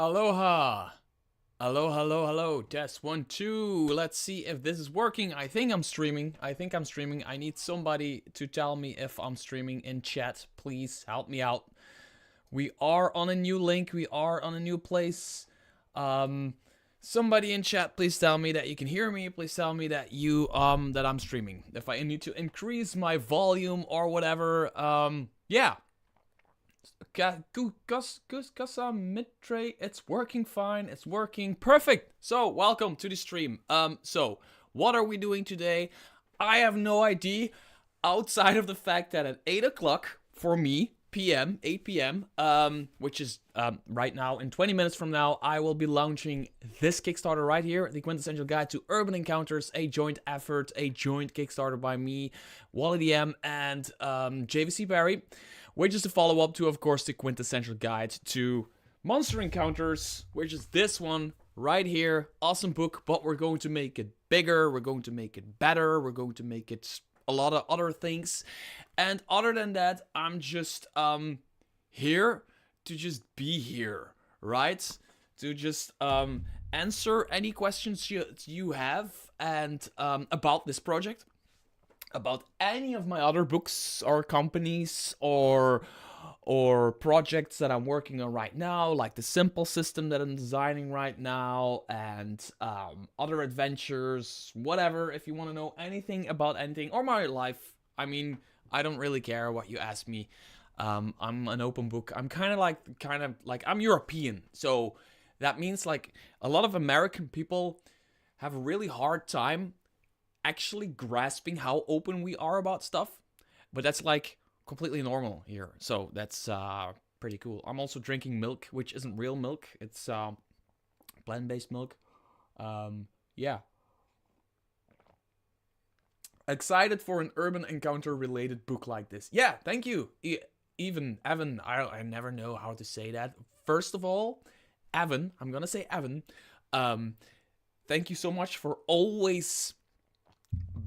Aloha! Hello. Test 1, 2. Let's see if this is working. I think I'm streaming. I need somebody to tell me if I'm streaming in chat. Please help me out. We are on a new link. We are on a new place. Somebody in chat, please tell me that you can hear me. Please tell me that that I'm streaming. If I need to increase my volume or whatever, yeah. Mitre, it's working fine. It's working perfect. So, welcome to the stream. So, what are we doing today? I have no idea. Outside of the fact that at 8 o'clock for me, PM, 8 p.m., which is right now, in 20 minutes from now, I will be launching this Kickstarter right here, the Quintessential Guide to Urban Encounters, a joint effort, a joint Kickstarter by me, Wally DM, and JVC Barry, which is the follow-up to, of course, the Quintessential Guide to Monster Encounters, which is this one right here. Awesome book, but we're going to make it bigger, we're going to make it better, we're going to make it a lot of other things. And other than that, I'm just here to just be here, right? To just answer any questions you have and about this project, about any of my other books or companies or projects that I'm working on right now, like the Simple system that I'm designing right now, and other adventures, whatever. If you want to know anything about anything or my life, I mean, I don't really care what you ask me. I'm an open book. I'm kind of like I'm European, so that means like a lot of American people have a really hard time actually grasping how open we are about stuff, but that's like completely normal here, so that's pretty cool. I'm also drinking milk, which isn't real milk. It's blend-based milk. Yeah. Excited for an urban encounter related book like this. Yeah, thank you. Evan, I never know how to say that. First of all, Evan, I'm gonna say Evan. Thank you so much for always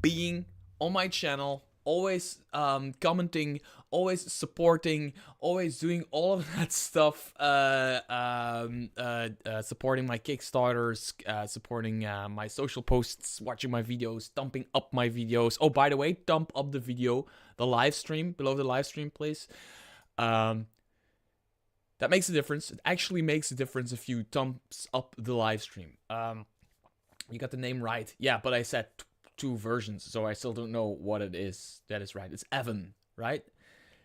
being on my channel, always commenting, always supporting, always doing all of that stuff, supporting my Kickstarters, supporting my social posts, watching my videos, thumbing up my videos. Oh, by the way, thumb up the video, the live stream, below the live stream, please. That makes a difference. It actually makes a difference if you thumbs up the live stream. You got the name right. Yeah, but I said two versions, so I still don't know what it is that is right. It's Evan, right?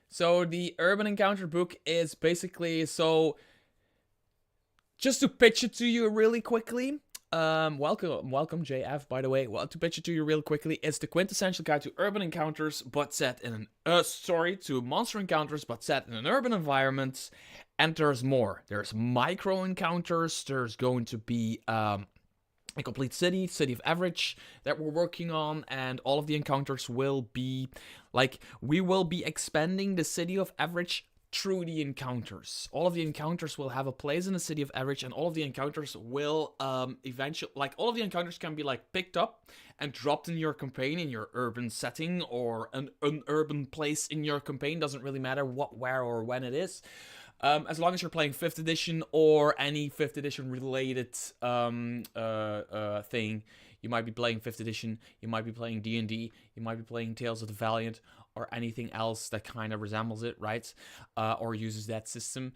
So the Urban Encounter book is basically, so just to pitch it to you really quickly, welcome JF, by the way. Well, to pitch it to you real quickly, it's the Quintessential Guide to Urban Encounters, but set in to Monster Encounters, but set in an urban environment. And there's more. There's micro encounters. There's going to be a complete city of Average that we're working on, and all of the encounters will be like, we will be expanding the city of Average through the encounters. All of the encounters will have a place in the city of Average, and all of the encounters will eventually, like, all of the encounters can be like picked up and dropped in your campaign, in your urban setting, or an urban place in your campaign. Doesn't really matter what, where, or when it is. As long as you're playing 5th edition or any 5th edition related thing. You might be playing 5th edition, you might be playing D&D, you might be playing Tales of the Valiant, or anything else that kind of resembles it, right? Or uses that system.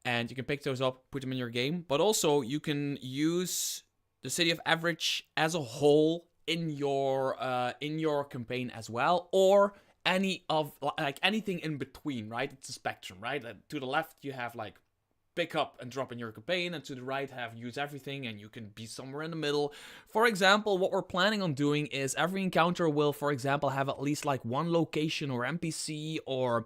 And you can pick those up, put them in your game. But also, you can use the City of Average as a whole in your campaign as well, or any of, like, anything in between, right? It's a spectrum, right? To the left you have like pick up and drop in your campaign, and to the right have use everything, and you can be somewhere in the middle. For example, what we're planning on doing is every encounter will, for example, have at least like one location or NPC or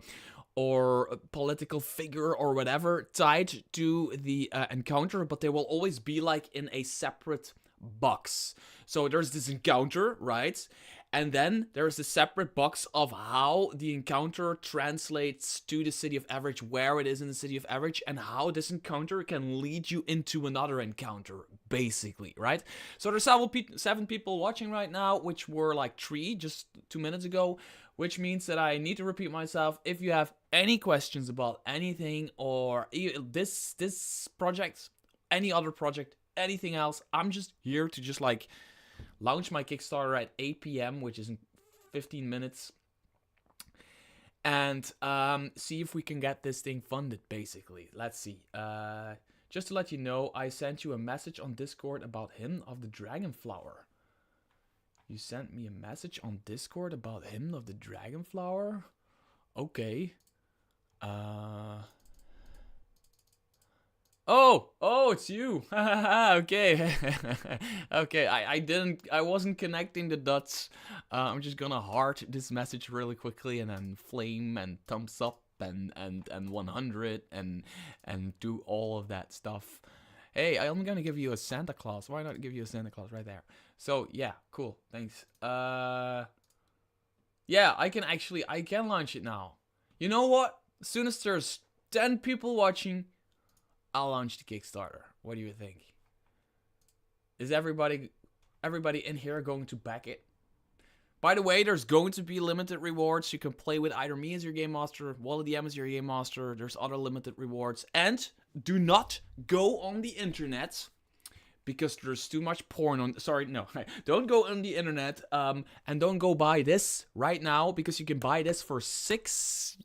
political figure or whatever tied to the encounter, but they will always be like in a separate box. So there's this encounter, right? And then there's a separate box of how the encounter translates to the City of Average, where it is in the City of Average, and how this encounter can lead you into another encounter, basically, right? So there's 7 people watching right now, which were like 3 just 2 minutes ago, which means that I need to repeat myself. If you have any questions about anything or this project any other project, anything else. I'm just here to just like launch my Kickstarter at 8 p.m., which is in 15 minutes. And see if we can get this thing funded, basically. Let's see. Just to let you know, I sent you a message on Discord about Hymn of the Dragonflower. You sent me a message on Discord about Hymn of the Dragonflower? Okay. Oh, it's you. Okay. Okay, I wasn't connecting the dots. I'm just gonna heart this message really quickly and then flame and thumbs up and 100 and do all of that stuff. Hey, I'm gonna give you a Santa Claus. Why not give you a Santa Claus right there? So yeah, cool. Thanks. Yeah, I can launch it now. You know what? As soon as there's 10 people watching, I'll launch the Kickstarter. What do you think? Is everybody in here going to back it? By the way, there's going to be limited rewards. You can play with either me as your game master, Wally DM as your game master. There's other limited rewards. And do not go on the internet because there's too much porn on... Sorry, no. Don't go on the internet and don't go buy this right now because you can buy this for €6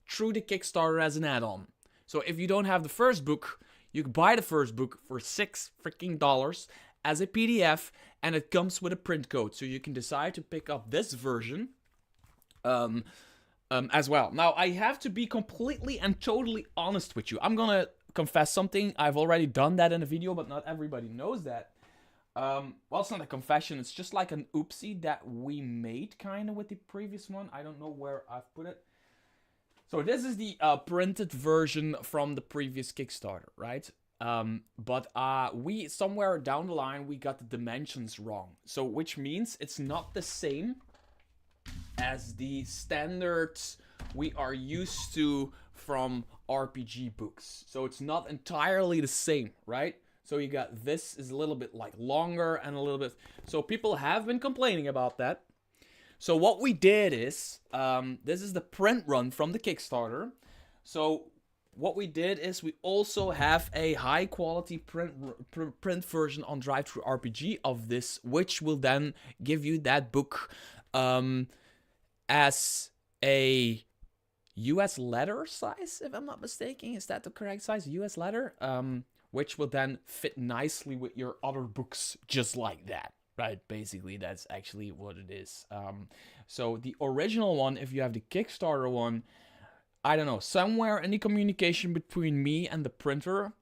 through the Kickstarter as an add-on. So if you don't have the first book, you can buy the first book for $6 as a PDF, and it comes with a print code. So you can decide to pick up this version as well. Now, I have to be completely and totally honest with you. I'm going to confess something. I've already done that in a video, but not everybody knows that. Well, it's not a confession. It's just like an oopsie that we made kind of with the previous one. I don't know where I've put it. So this is the printed version from the previous Kickstarter, right? But we, somewhere down the line, we got the dimensions wrong. So which means it's not the same as the standards we are used to from RPG books. So it's not entirely the same, right? So you got this is a little bit like longer and a little bit... So people have been complaining about that. So what we did is, this is the print run from the Kickstarter. So what we did is we also have a high quality print version on DriveThruRPG of this, which will then give you that book as a US letter size, if I'm not mistaken. Is that the correct size? US letter? Which will then fit nicely with your other books just like that. Right, basically, that's actually what it is. So the original one, if you have the Kickstarter one, I don't know, somewhere in the communication between me and the printer,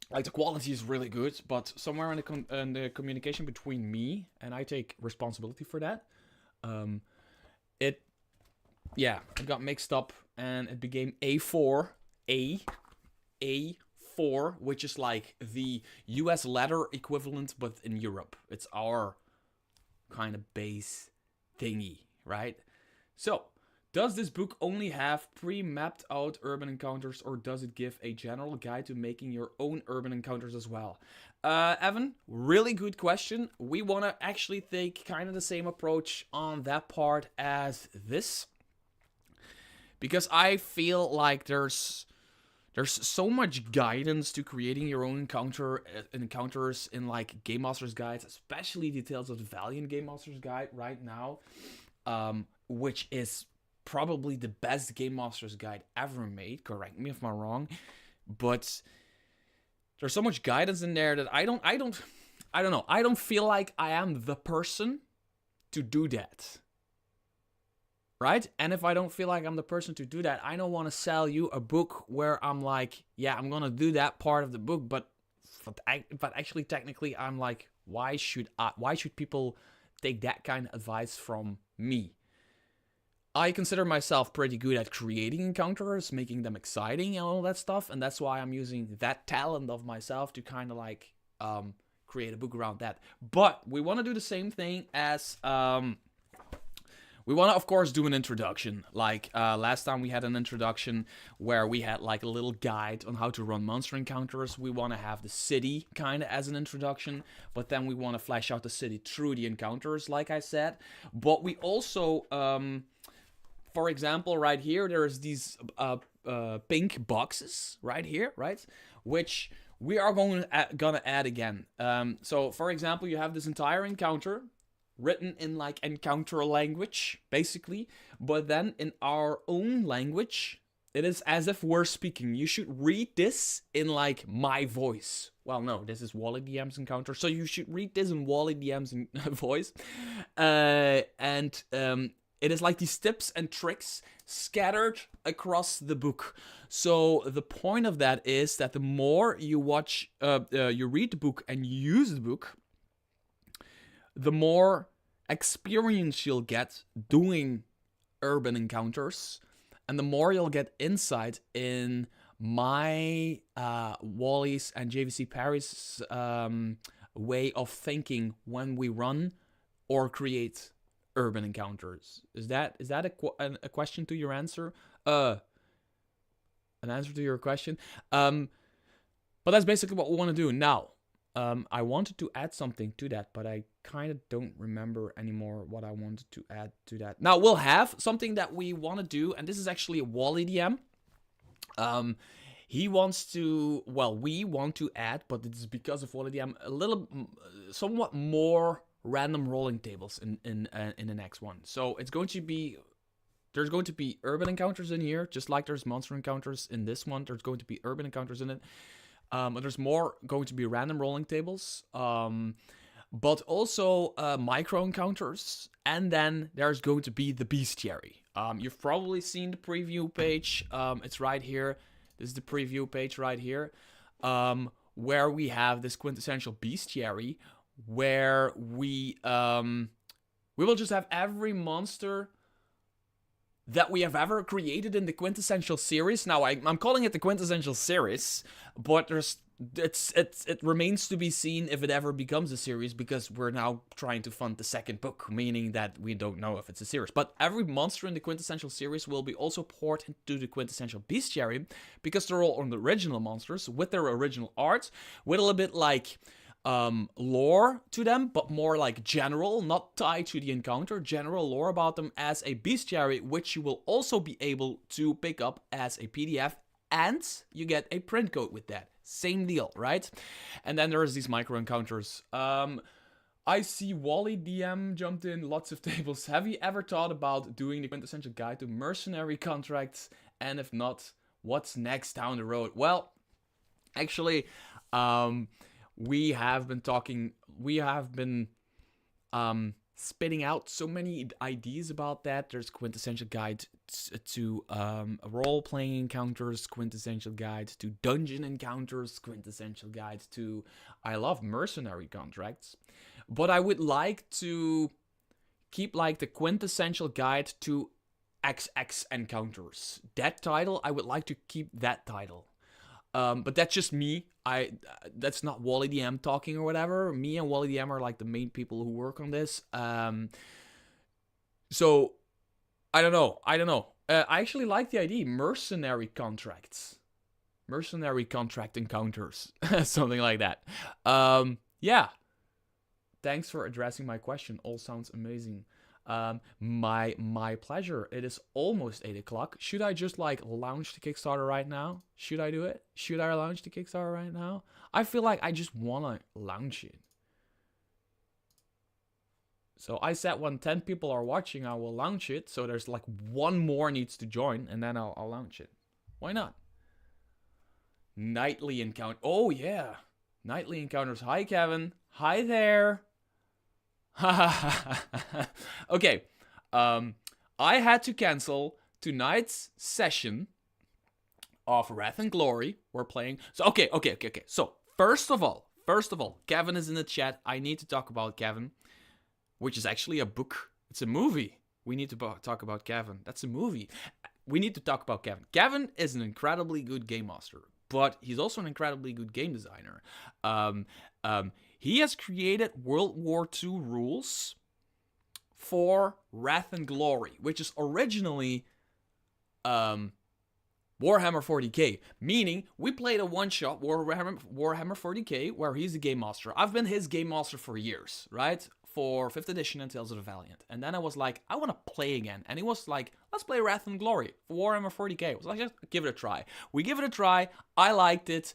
like the quality is really good, but somewhere in the communication between me, and I take responsibility for that, it got mixed up and it became A4, which is like the US letter equivalent, but in Europe. It's our kind of base thingy, right? So, does this book only have pre-mapped out urban encounters, or does it give a general guide to making your own urban encounters as well? Evan, really good question. We want to actually take kind of the same approach on that part as this, because I feel like there's so much guidance to creating your own encounters in like Game Master's Guides, especially details of the Valiant Game Master's Guide right now, which is probably the best Game Master's Guide ever made. Correct me if I'm wrong, but there's so much guidance in there that I don't know. I don't feel like I am the person to do that. Right? And if I don't feel like I'm the person to do that, I don't want to sell you a book where I'm like, yeah, I'm going to do that part of the book, but actually technically I'm like, why should people take that kind of advice from me? I consider myself pretty good at creating encounters, making them exciting and all that stuff, and that's why I'm using that talent of myself to kind of like create a book around that. But we want to do the same thing as we want to, of course, do an introduction. Like, last time we had an introduction where we had, like, a little guide on how to run monster encounters. We want to have the city kind of as an introduction, but then we want to flesh out the city through the encounters, like I said. But we also, for example, right here, there's these pink boxes right here, right? which we are gonna add again. So for example, you have this entire encounter written in like encounter language, basically, but then in our own language, it is as if we're speaking. You should read this in like my voice. Well, no, this is Wally DM's encounter, so you should read this in Wally DM's voice. And it is like these tips and tricks scattered across the book. So the point of that is that the more you you read the book and use the book, the more experience you'll get doing urban encounters, and the more you'll get insight in my, Wally's, and JVC Parry's way of thinking when we run or create urban encounters. Is that a question to your answer? An answer to your question? But that's basically what we want to do now. I wanted to add something to that, but I kind of don't remember anymore what I wanted to add to that. Now, we'll have something that we want to do, and this is actually a Wally DM. He wants to, well, we want to add, but it's because of Wally DM, somewhat more random rolling tables in the next one. So it's going to be, there's going to be urban encounters in here, just like there's monster encounters in this one. There's going to be urban encounters in it. But there's more going to be random rolling tables, but also micro encounters, and then there's going to be the bestiary. You've probably seen the preview page. It's right here. This is the preview page right here, where we have this quintessential bestiary, where we will just have every monster that we have ever created in the Quintessential series. Now, I'm calling it the Quintessential series, but it remains to be seen if it ever becomes a series, because we're now trying to fund the second book, meaning that we don't know if it's a series. But every monster in the Quintessential series will be also poured into the Quintessential bestiary, because they're all on the original monsters with their original art, with a little bit like lore to them, but more like general, not tied to the encounter, general lore about them as a bestiary, which you will also be able to pick up as a PDF, and you get a print code with that. Same deal, right? And then there's these micro encounters. I see Wally DM jumped in, lots of tables. Have you ever thought about doing the Quintessential Guide to Mercenary Contracts? And if not, what's next down the road? Well, actually, we have been spitting out so many ideas about that. There's Quintessential Guide to role-playing encounters, Quintessential Guide to dungeon encounters, Quintessential Guide to, I love mercenary contracts, but I would like to keep like the Quintessential Guide to XX encounters. That title, I would like to keep that title. But that's just me. That's not Wally DM talking or whatever. Me and Wally DM are like the main people who work on this. So I don't know. I actually like the idea. Mercenary contracts. Mercenary contract encounters. Something like that. Yeah. Thanks for addressing my question. All sounds amazing. My pleasure. It is almost 8 o'clock. Should I just like launch the Kickstarter right now? Should I do it? Should I launch the Kickstarter right now? I feel like I just wanna launch it. So I said when 10 people are watching, I will launch it. So there's like one more needs to join, and then I'll launch it. Why not? Nightly encounter. Oh yeah, nightly encounters. Hi Kevin. Hi there. Okay, I had to cancel tonight's session of Wrath and Glory. We're playing. So okay. So first of all, Kevin is in the chat. I need to talk about Kevin, which is actually a book. It's a movie. We need to talk about Kevin. That's a movie. We need to talk about Kevin. Kevin is an incredibly good game master, but he's also an incredibly good game designer. He has created World War II rules for Wrath and Glory, which is originally Warhammer 40k. Meaning, we played a one-shot Warhammer 40k where he's the game master. I've been his game master for years, right? for 5th edition and Tales of the Valiant. And then I was like, I want to play again. And he was like, let's play Wrath and Glory for Warhammer 40k. I was like, just give it a try. We give it a try. I liked it.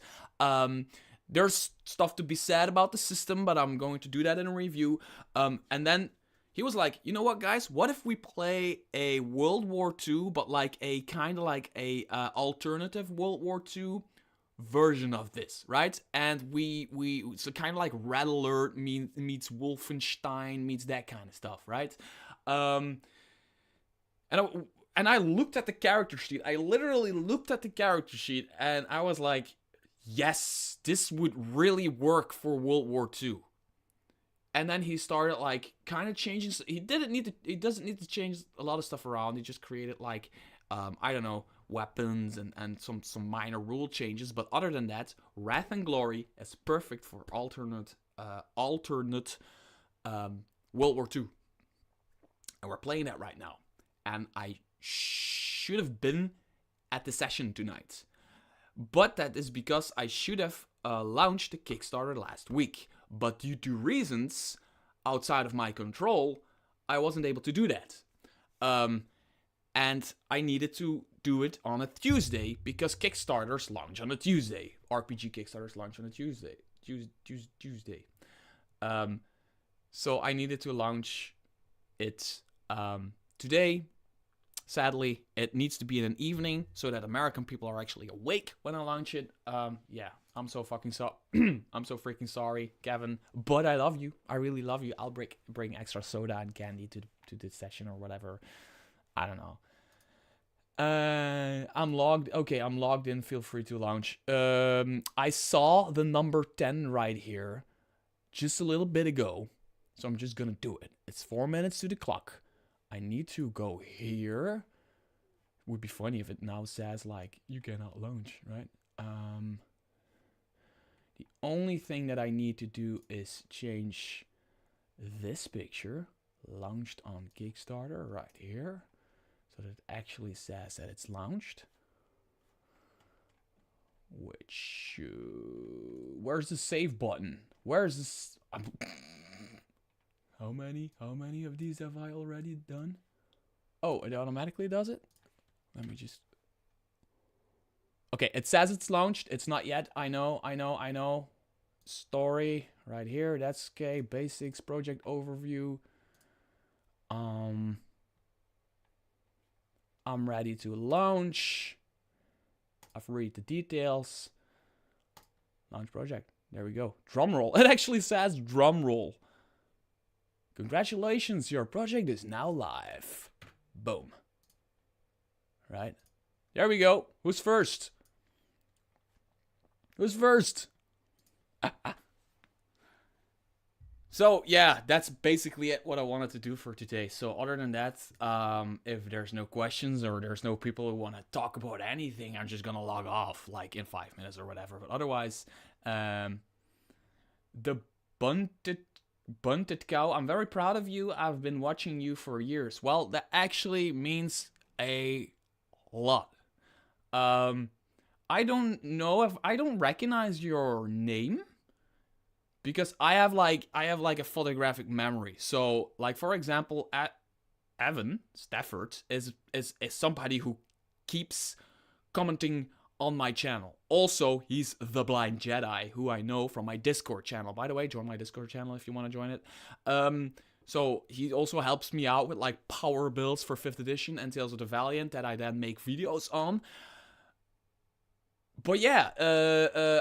There's stuff to be said about the system, but I'm going to do that in a review. And then he was like, you know what, guys? What if we play a World War II, but like a kind of like a alternative World War II version of this, right? And we so kind of like Red Alert meets Wolfenstein meets that kind of stuff, right? And I looked at the character sheet. I literally looked at the character sheet, and I was like, yes, this would really work for World War II. And then he started like kind of changing. He doesn't need to change a lot of stuff around. He just created like I don't know, weapons and some minor rule changes. But other than that, Wrath and Glory is perfect for alternate World War II. And we're playing that right now. And I should have been at the session tonight. But that is because I should have launched the Kickstarter last week. But due to reasons outside of my control, I wasn't able to do that. And I needed to do it on a Tuesday because Kickstarters launch on a Tuesday. RPG Kickstarters launch on a Tuesday. Tuesday. So I needed to launch it today. Sadly, it needs to be in an evening so that American people are actually awake when I launch it. Yeah, I'm so fucking I'm so freaking sorry, Kevin. But I love you. I really love you. I'll bring extra soda and candy to this session or whatever. I don't know. I'm logged. Okay, I'm logged in. Feel free to launch. I saw the number 10 right here just a little bit ago. So I'm just gonna do it. It's 4 minutes to the clock. I need to go here. It would be funny if it now says like you cannot launch, right? The only thing that I need to do is change this picture, launched on Kickstarter, right here, so that it actually says that it's launched. Which where's the save button? Where's this? How many of these have I already done? Oh, it automatically does it? Let me just... Okay, it says it's launched. It's not yet. I know. Story, right here. That's okay. Basics, project overview. I'm ready to launch. I've read the details. Launch project. There we go. Drum roll. It actually says drum roll. Congratulations, your project is now live. Boom. Right? There we go. Who's first? Who's first? So, yeah, that's basically it, what I wanted to do for today. So, other than that, if there's no questions or there's no people who want to talk about anything, I'm just going to log off, like, in 5 minutes or whatever. But otherwise, the bunted cow, I'm very proud of you. I've been watching you for years. Well, that actually means a lot. I don't know if I don't recognize your name because I have like a photographic memory. So, like, for example, Evan Stafford is somebody who keeps commenting on my channel. Also, he's the Blind Jedi, who I know from my Discord channel. By the way, join my Discord channel if you want to join it. So he also helps me out with like power builds for 5th edition and Tales of the Valiant that I then make videos on. But yeah,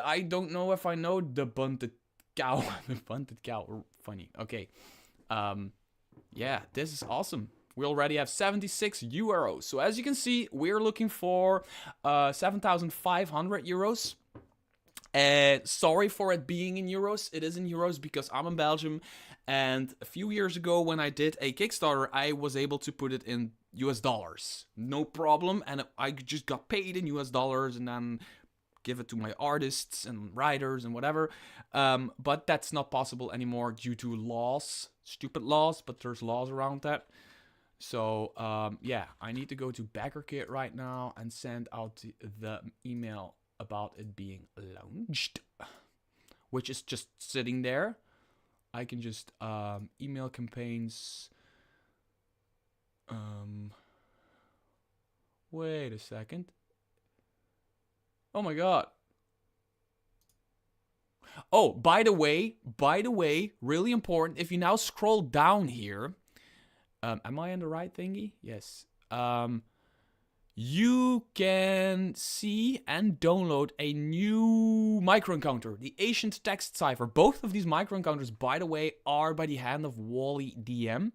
I don't know if I know the bunted cow. The bunted cow. Funny. Okay. Yeah, this is awesome. We already have 76 euros. So as you can see, we're looking for 7,500 euros. Sorry for it being in euros. It is in euros because I'm in Belgium. And a few years ago when I did a Kickstarter, I was able to put it in US dollars. No problem. And I just got paid in US dollars and then give it to my artists and writers and whatever. But that's not possible anymore due to laws. Stupid laws, but there's laws around that. So, yeah, I need to go to BackerKit right now and send out the email about it being launched, which is just sitting there. I can just email campaigns. Wait a second. Oh my god. Oh, by the way, really important. If you now scroll down here, am I on the right thingy? Yes. You can see and download a new micro encounter, the Ancient Text Cipher. Both of these micro encounters, by the way, are by the hand of Wally DM.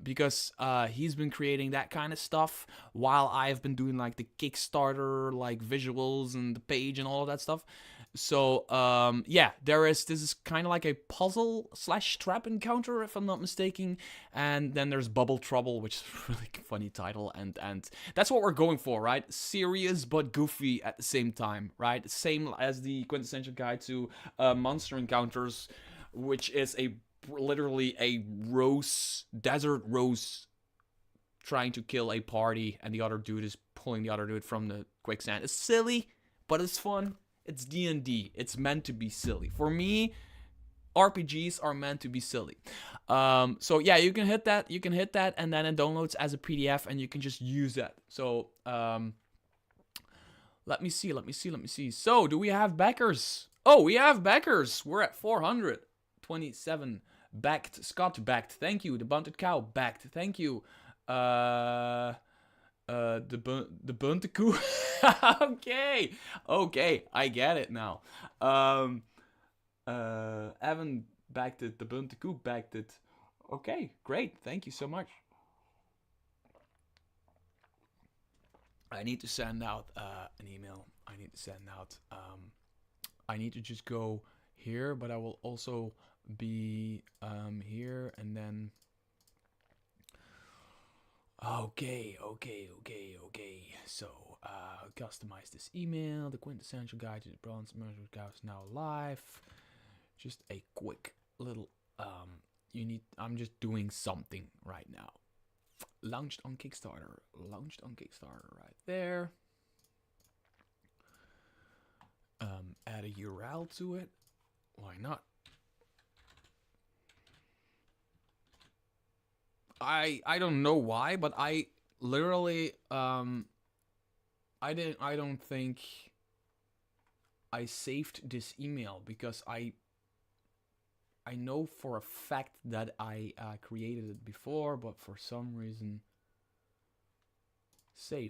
Because he's been creating that kind of stuff while I've been doing like the Kickstarter, like visuals and the page and all of that stuff. So yeah, this is kind of like a puzzle / trap encounter, if I'm not mistaken. And then there's Bubble Trouble, which is a really funny title, and that's what we're going for, right? Serious but goofy at the same time, right? Same as the Quintessential Guide to Monster Encounters, which is literally a desert rose trying to kill a party, and the other dude is pulling the other dude from the quicksand. It's silly, but it's fun. It's D&D. It's meant to be silly. For me, RPGs are meant to be silly. So yeah, you can hit that, and then it downloads as a PDF, and you can just use that. So let me see. So do we have backers? Oh, we have backers. We're at 427 backed. Scott backed. Thank you. The Bunted Cow backed. Thank you. The Buntaku. Okay, I get it now. Evan backed it. The Buntaku backed it. Okay, great. Thank you so much. I need to send out an email. I need to just go here, but I will also be here, and then okay. So customize this email. The Quintessential Guide to the Bronze Merger Cow is now live. Just a quick little I'm just doing something right now. Launched on Kickstarter right there. Add a URL to it. Why not? I don't know why, but I literally I don't think I saved this email because I know for a fact that I created it before, but for some reason send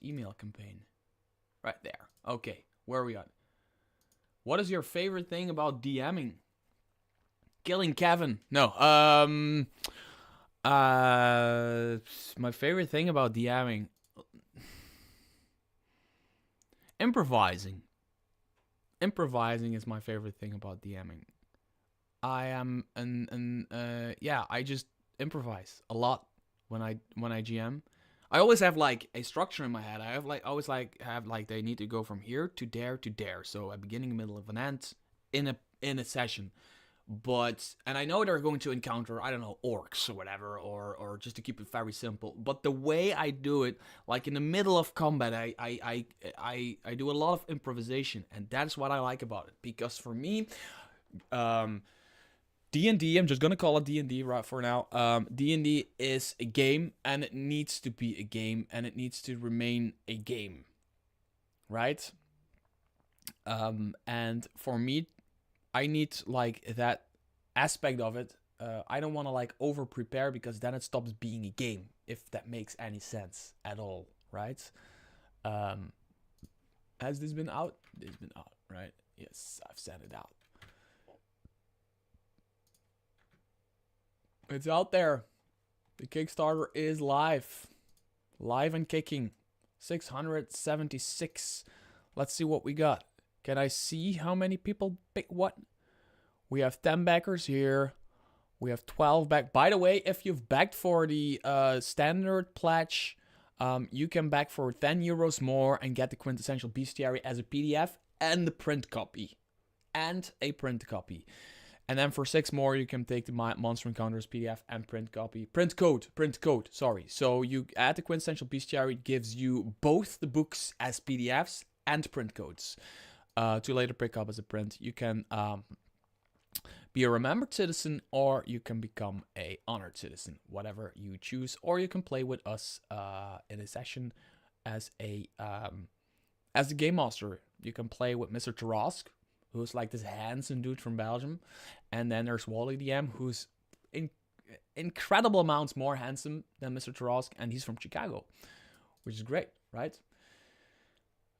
email campaign right there. Okay, where are we at? What is your favorite thing about DMing? Killing Kevin. No. My favorite thing about DMing, improvising. Improvising is my favorite thing about DMing. I am I just improvise a lot when I GM. I always have like a structure in my head. I have they need to go from here to there. So a beginning, middle, of an end in a session. But, and I know they're going to encounter, I don't know, orcs or whatever, or just to keep it very simple. But the way I do it, like in the middle of combat, I do a lot of improvisation, and that's what I like about it. Because for me, D&D, I'm just gonna call it D&D right for now. D&D is a game, and it needs to be a game, and it needs to remain a game, right? And for me, I need like that aspect of it. I don't want to like over prepare because then it stops being a game, if that makes any sense at all, right? Has this been out? It's been out, right? Yes, I've sent it out. It's out there. The Kickstarter is live and kicking. 676. Let's see what we got. Can I see how many people pick what? We have 10 backers here. We have 12 back. By the way, if you've backed for the standard pledge, you can back for 10 euros more and get the Quintessential Bestiary as a PDF and the print copy. And a print copy. And then for 6 more, you can take the Monster Encounters PDF and print copy. Print code, sorry. So you add the Quintessential Bestiary, it gives you both the books as PDFs and print codes. to later pick up as a print. You can be a remembered citizen, or you can become a honored citizen, whatever you choose. Or you can play with us in a session as the game master. You can play with Mr. Tarask, who's like this handsome dude from Belgium, and then there's Wally DM, who's incredible amounts more handsome than Mr. Tarask, and he's from Chicago, which is great, right?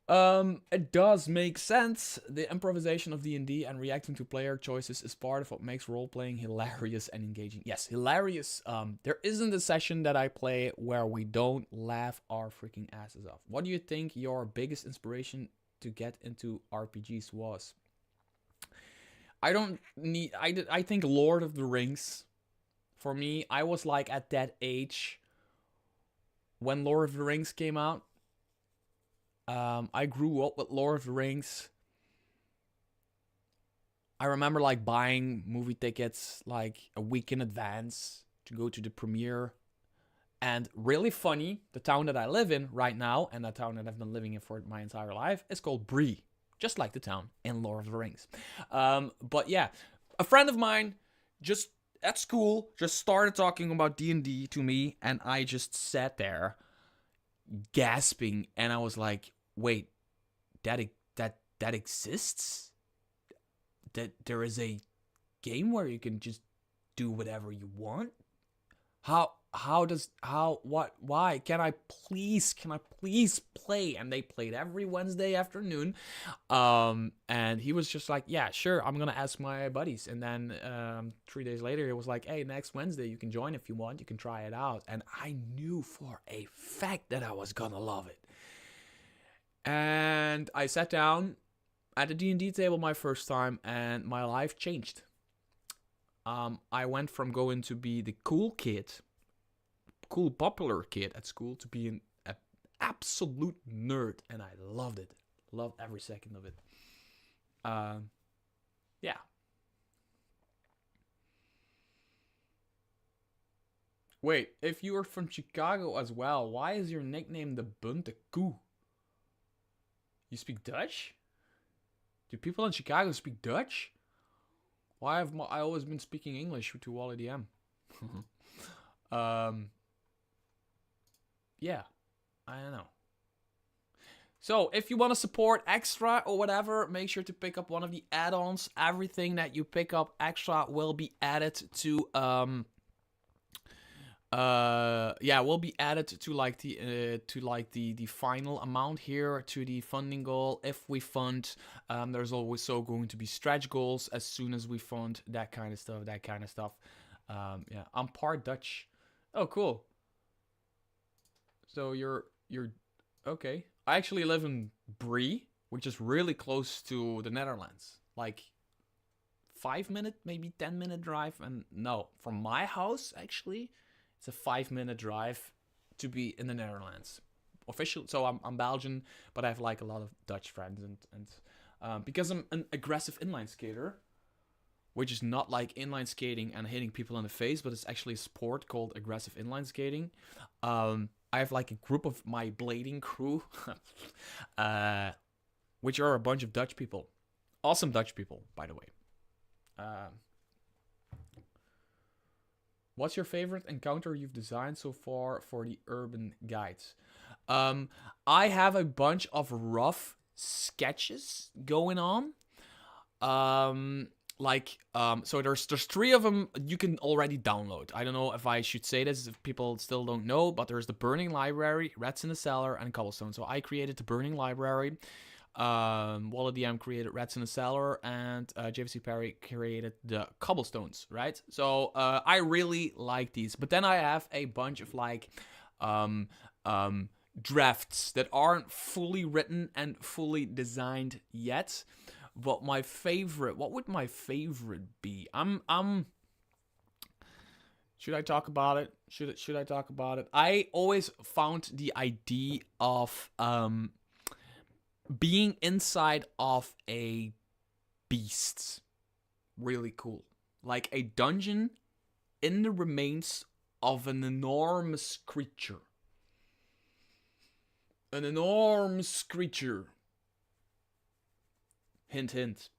It does make sense. The improvisation of D&D and reacting to player choices is part of what makes role-playing hilarious and engaging. Yes, hilarious. There isn't a session that I play where we don't laugh our freaking asses off. What do you think your biggest inspiration to get into RPGs was? I think Lord of the Rings. For me, I was like at that age when Lord of the Rings came out. I grew up with Lord of the Rings. I remember like buying movie tickets like a week in advance to go to the premiere. And really funny, the town that I live in right now, and the town that I've been living in for my entire life, is called Bree. Just like the town in Lord of the Rings. But yeah, a friend of mine just at school just started talking about D&D to me, and I just sat there gasping, and I was like, wait, that exists? That there is a game where you can just do whatever you want? Why? Can I please play? And they played every Wednesday afternoon. And he was just like, yeah, sure, I'm gonna ask my buddies. And then 3 days later, he was like, hey, next Wednesday you can join if you want, you can try it out. And I knew for a fact that I was gonna love it. And I sat down at the D&D table my first time, and my life changed. I went from going to be the cool popular kid at school to being an absolute nerd, and I loved it. Loved every second of it. Yeah. Wait, if you are from Chicago as well, why is your nickname the Bunte Koe? You speak Dutch? Do people in Chicago speak Dutch? Why have I always been speaking English to Wally DM? Yeah, I don't know. So if you want to support extra or whatever, make sure to pick up one of the add-ons. Everything that you pick up extra will be added to will be added to like the final amount here, to the funding goal. If we fund, there's always going to be stretch goals as soon as we fund, that kind of stuff. Yeah, I'm part Dutch. Oh, cool. So you're okay. I actually live in Bree, which is really close to the Netherlands. Like 5-minute, maybe 10-minute drive. And no, from my house, actually, it's a 5-minute drive to be in the Netherlands. Official. So I'm Belgian, but I have like a lot of Dutch friends, and because I'm an aggressive inline skater, which is not like inline skating and hitting people in the face, but it's actually a sport called aggressive inline skating. I have like a group of my blading crew, which are a bunch of Dutch people. Awesome Dutch people, by the way. What's your favorite encounter you've designed so far for the urban guides? I have a bunch of rough sketches going on. So there's 3 of them you can already download. I don't know if I should say this if people still don't know, but there's the Burning Library, Rats in the Cellar, and Cobblestone. So I created the Burning Library. Walla DM created Rats in the Cellar, and JVC Perry created the Cobblestones, right? So I really like these. But then I have a bunch of like drafts that aren't fully written and fully designed yet. But what would my favorite be? Should I talk about it? Should I talk about it? I always found the idea of being inside of a beast really cool. Like a dungeon in the remains of an enormous creature. An enormous creature. Hint, hint.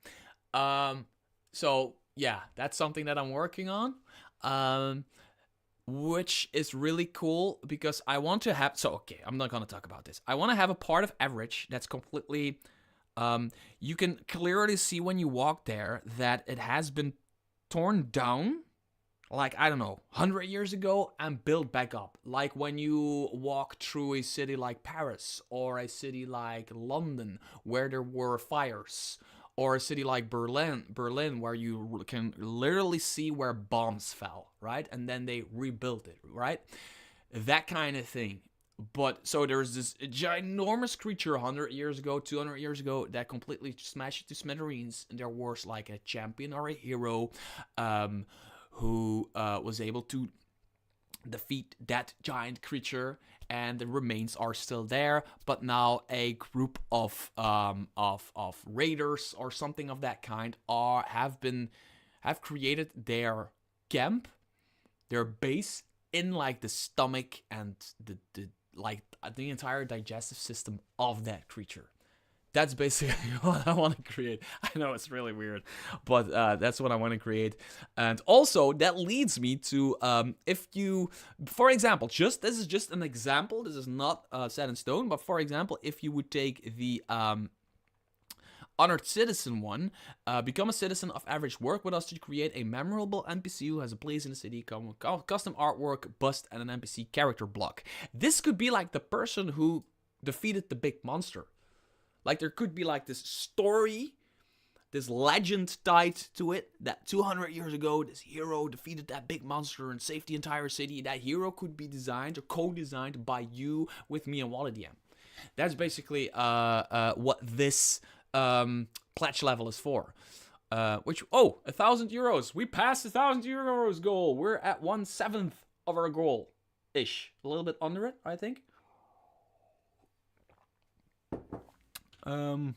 So yeah, that's something that I'm working on. Um, which is really cool because I want to have. So okay, I'm not gonna talk about this. I want to have a part of average that's completely. You can clearly see when you walk there that it has been torn down, like I don't know, 100 years ago, and built back up. Like when you walk through a city like Paris or a city like London where there were fires, or a city like Berlin where you can literally see where bombs fell, right? And then they rebuilt it, right? That kind of thing. But so there's this ginormous creature 100 years ago, 200 years ago that completely smashed it to smithereens. And there was like a champion or a hero who was able to defeat that giant creature, and the remains are still there. But now a group of raiders or something of that kind have created their camp, their base in like the stomach and the entire digestive system of that creature. That's basically what I want to create. I know it's really weird, but that's what I want to create. And also, that leads me to if you, for example, this is just an example. This is not set in stone, but for example, if you would take the Honored Citizen one, become a citizen of average, work with us to create a memorable NPC who has a place in the city, custom artwork, bust, and an NPC character block. This could be like the person who defeated the big monster. Like there could be like this story, this legend tied to it, that 200 years ago, this hero defeated that big monster and saved the entire city. That hero could be designed or co-designed by you with me and Wallet DM. That's basically what this pledge level is for. Which, 1,000 euros. We passed the 1,000 euros goal. We're at 1/7 of our goal-ish. A little bit under it, I think. Let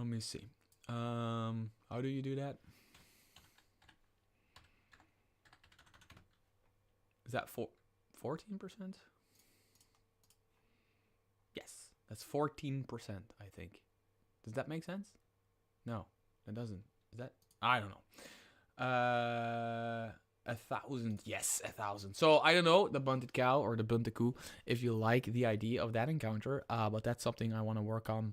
me see. How do you do that? Is that 14%? Yes, that's 14%, I think. Does that make sense? No, it doesn't. Is that? I don't know. 1,000. Yes, 1,000. So I don't know, the bunted cow or the bunted cow, if you like the idea of that encounter, but that's something I want to work on.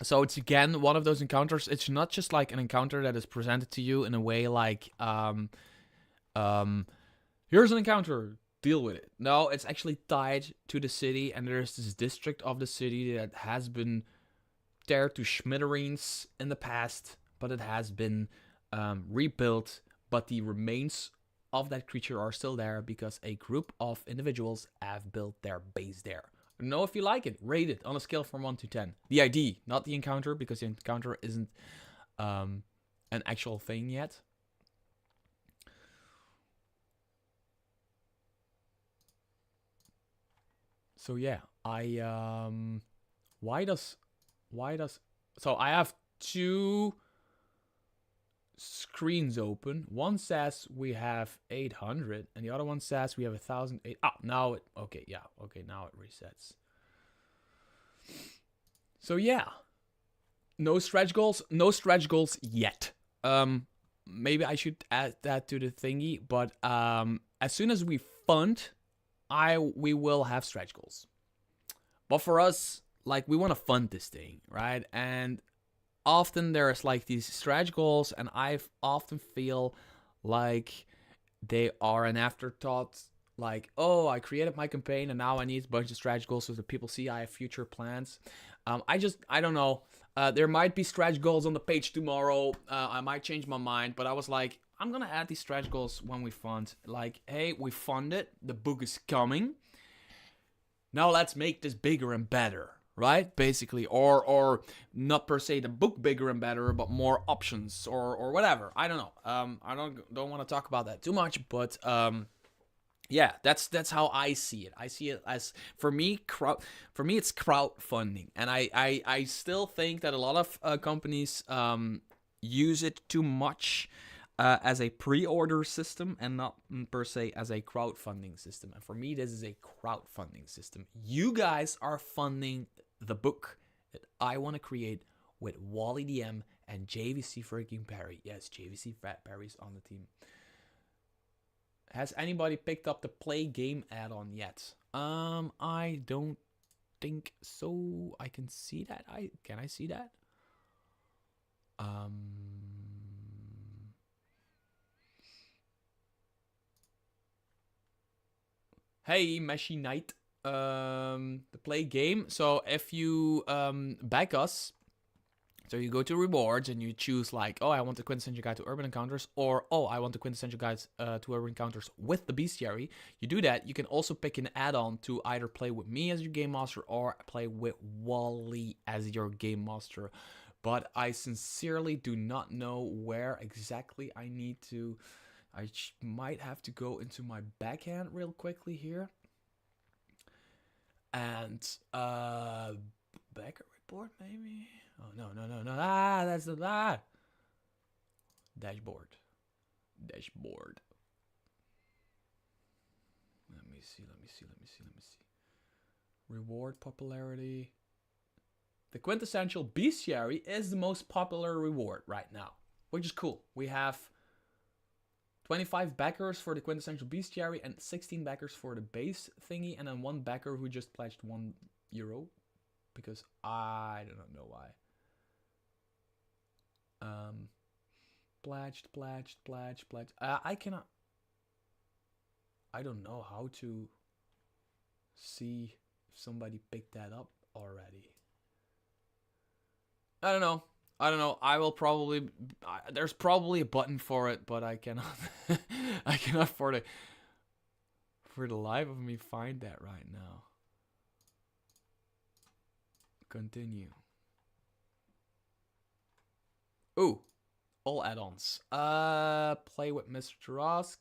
So it's again one of those encounters. It's not just like an encounter that is presented to you in a way like, here's an encounter, deal with it. No, it's actually tied to the city, and there's this district of the city that has been teared to smithereens in the past, but it has been rebuilt. But the remains of that creature are still there because a group of individuals have built their base there. Know if you like it. Rate it on a scale from 1 to 10. The ID, not the encounter, because the encounter isn't an actual thing yet. So yeah, so I have two screens open. One says we have 800 and the other one says we have 1,008. Now it now it resets. So yeah, no stretch goals yet. Maybe I should add that to the thingy, but as soon as we fund, we will have stretch goals. But for us, like, we want to fund this thing, right? And often there's like these stretch goals, and I often feel like they are an afterthought. Like, oh, I created my campaign and now I need a bunch of stretch goals so that people see I have future plans. I don't know. There might be stretch goals on the page tomorrow. I might change my mind, but I was like, I'm gonna add these stretch goals when we fund. Like, hey, we funded, the book is coming. Now let's make this bigger and better. Right, basically, or not per se the book bigger and better, but more options or whatever. I don't know. I don't want to talk about that too much, but yeah, that's how I see it. I see it as, for me it's crowdfunding, and I still think that a lot of companies use it too much as a pre-order system and not per se as a crowdfunding system. And for me, this is a crowdfunding system. You guys are funding the book that I want to create with Wally DM and JVC freaking Perry. Yes, JVC Perry's on the team. Has anybody picked up the play game add-on yet? I don't think so. I can see that. Can I see that? Hey, Meshy Knight. The play game. So if you back us, so you go to rewards and you choose like, oh, I want the Quintessential Guide to Urban Encounters, or oh, I want the Quintessential Guides to Urban Encounters with the Bestiary. You do that. You can also pick an add-on to either play with me as your game master or play with Wally as your game master. But I sincerely do not know where exactly I need to. I might have to go into my backhand real quickly here. And backer report maybe. Oh no. That's the dashboard. Let me see. Reward popularity. The Quintessential Bestiary is the most popular reward right now, which is cool. We have 25 backers for the Quintessential Bestiary and 16 backers for the base thingy, and then one backer who just pledged €1 because I do not know why. Pledged. I cannot. I don't know how to see if somebody picked that up already. I don't know. I will probably. There's probably a button for it, but I cannot. I cannot for the life of me find that right now. Continue. Ooh, all add-ons. Play with Mr. Rosk.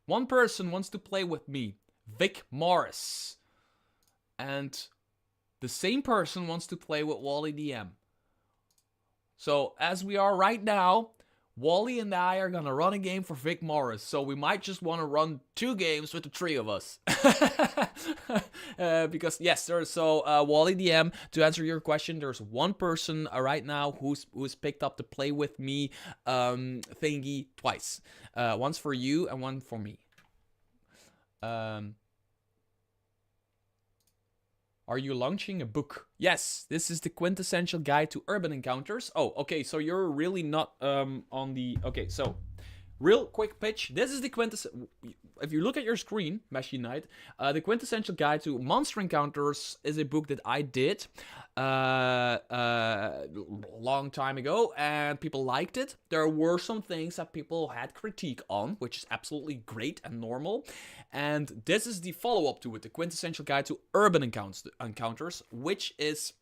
One person wants to play with me, Vic Morris, and the same person wants to play with Wally DM. So, as we are right now, Wally and I are gonna run a game for Vic Morris. So, we might just want to run 2 games with the 3 of us. Because, yes, Wally DM, to answer your question, there's one person right now who's picked up the play with me thingy twice. Once for you and one for me. Are you launching a book? Yes, this is the Quintessential Guide to Urban Encounters. Oh, okay, so you're really not on the... Okay, so, real quick pitch. This is the Quintessential... If you look at your screen, Meshy Knight, the Quintessential Guide to Monster Encounters is a book that I did a long time ago, and people liked it. There were some things that people had critique on, which is absolutely great and normal. And this is the follow-up to it, the Quintessential Guide to Urban Encounters, which is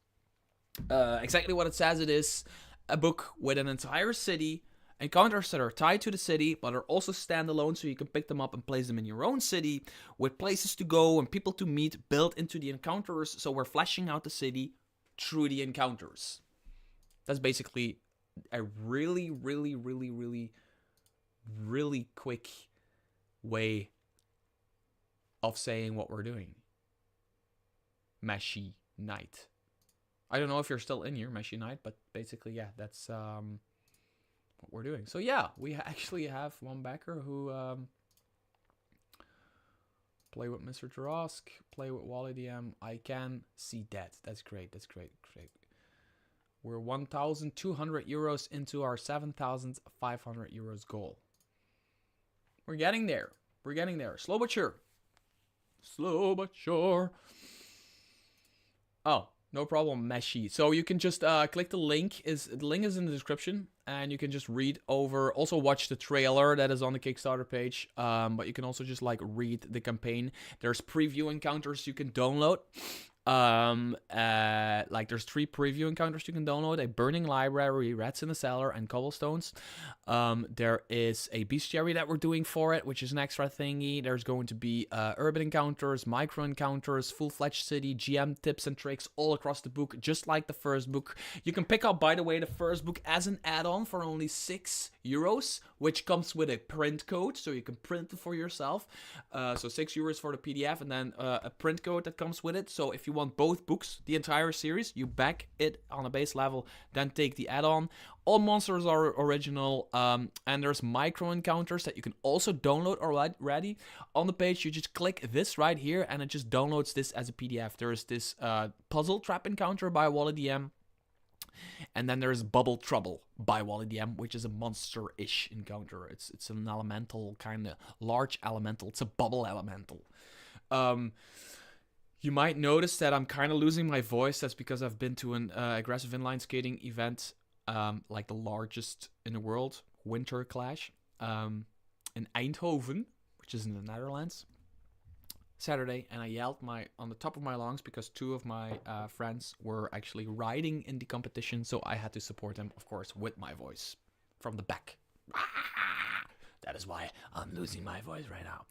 exactly what it says it is, a book with an entire city, encounters that are tied to the city, but are also standalone, so you can pick them up and place them in your own city, with places to go and people to meet built into the encounters, so we're fleshing out the city through the encounters. That's basically a really quick way of saying what we're doing. Meshy Knight. I don't know if you're still in here, Meshy Knight, but basically, yeah, that's what we're doing. So yeah, we actually have one backer who play with Mr. Tarosk, play with Wally DM. I can see that. That's great. We're 1,200 euros into our 7,500 euros goal. We're getting there. Slow but sure. Oh, no problem, Meshy. So you can just click the link. The link is in the description, and you can just read over. Also watch the trailer that is on the Kickstarter page. But you can also just like read the campaign. There's preview encounters you can download. Like there's 3 preview encounters you can download: a burning library, rats in the cellar, and cobblestones. There is a bestiary that we're doing for it, which is an extra thingy. There's going to be urban encounters, micro encounters, full-fledged city, GM tips and tricks all across the book, just like the first book. You can pick up, by the way, the first book as an add-on for only €6, which comes with a print code, so you can print it for yourself. So €6 for the PDF, and then a print code that comes with it. So if you you want both books, the entire series, you back it on a base level, then take the add-on. All monsters are original, and there's micro encounters that you can also download already. On the page, you just click this right here, and it just downloads this as a PDF. There's this puzzle trap encounter by Wally DM. And then there's Bubble Trouble by Wally DM, which is a monster-ish encounter. It's an elemental, kind of large elemental. It's a bubble elemental. You might notice that I'm kind of losing my voice. That's because I've been to an aggressive inline skating event, like the largest in the world, Winter Clash, in Eindhoven, which is in the Netherlands. Saturday, and I yelled on the top of my lungs because two of my friends were actually riding in the competition, so I had to support them, of course, with my voice from the back. That is why I'm losing my voice right now.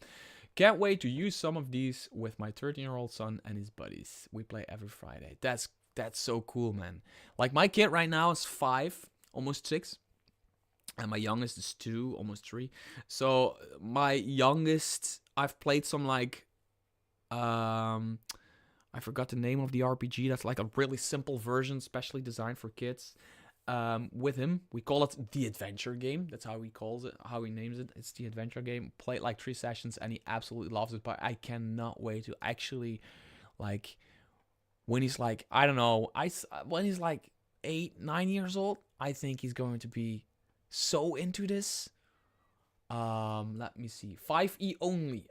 Can't wait to use some of these with my 13-year-old son and his buddies. We play every Friday. That's so cool, man. Like, my kid right now is 5, almost 6. And my youngest is 2, almost 3. So my youngest, I've played some like... I forgot the name of the RPG. That's like a really simple version, specially designed for kids. With him, we call it the adventure game. That's how he calls it, how he names it. It's the adventure game. Played like 3 sessions, and he absolutely loves it. But I cannot wait to actually, like, when he's like, I don't know, when he's like 8, 9 years old, I think he's going to be so into this. Let me see. 5e only.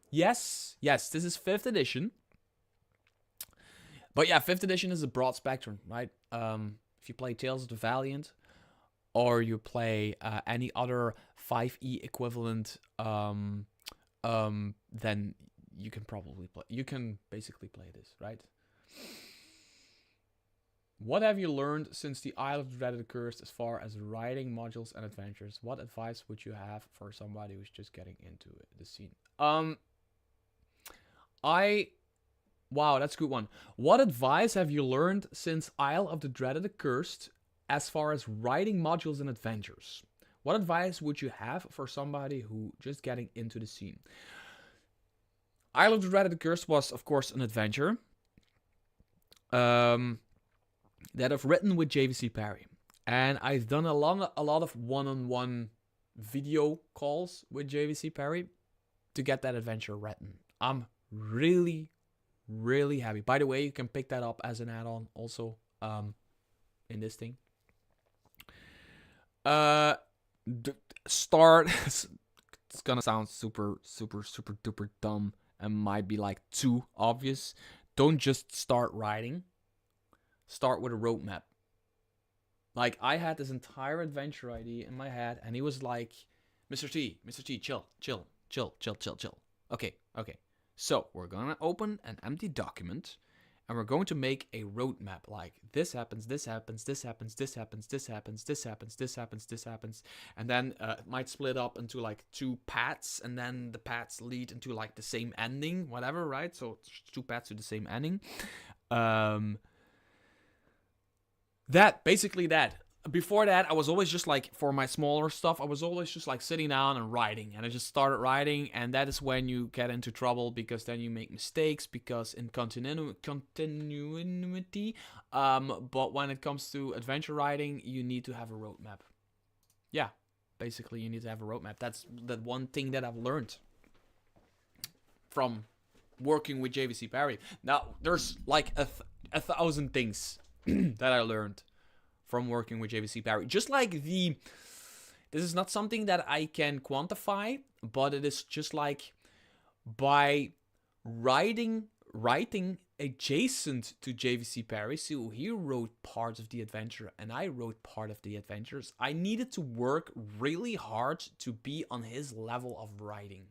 Yes, this is 5th edition. But yeah, 5th edition is a broad spectrum, right? If you play Tales of the Valiant, or you play any other 5e equivalent, then you can probably play. You can basically play this, right? What have you learned since the Isle of the Dreaded Cursed as far as writing modules and adventures? What advice would you have for somebody who's just getting into the scene? Wow, that's a good one. What advice have you learned since Isle of the Dreaded Cursed as far as writing modules and adventures? What advice would you have for somebody who just getting into the scene? Isle of the Dreaded Cursed was, of course, an adventure. That I've written with JVC Perry, and I've done a lot of one-on-one video calls with JVC Perry to get that adventure written. I'm really happy. By the way, you can pick that up as an add-on also in this thing. Start. It's gonna sound super duper dumb and might be like too obvious. Don't just start writing. Start with a roadmap. Like, I had this entire adventure idea in my head, and he was like, Mr. T, chill. Okay. So, we're gonna open an empty document, and we're going to make a roadmap. Like, this happens, and then it might split up into like 2 paths, and then the paths lead into like the same ending, whatever, right? So, 2 paths to the same ending. Basically that. Before that, I was always just like, for my smaller stuff, I was always just like sitting down and writing. And I just started writing, and that is when you get into trouble, because then you make mistakes, because in continuity. But when it comes to adventure writing, you need to have a roadmap. Yeah, basically you need to have a roadmap. That's the one thing that I've learned from working with JVC Perry. Now, there's like a 1,000 things that I learned from working with JVC Perry. Just like this is not something that I can quantify, but it is just like by writing adjacent to JVC Perry. So he wrote parts of the adventure and I wrote part of the adventures. I needed to work really hard to be on his level of writing.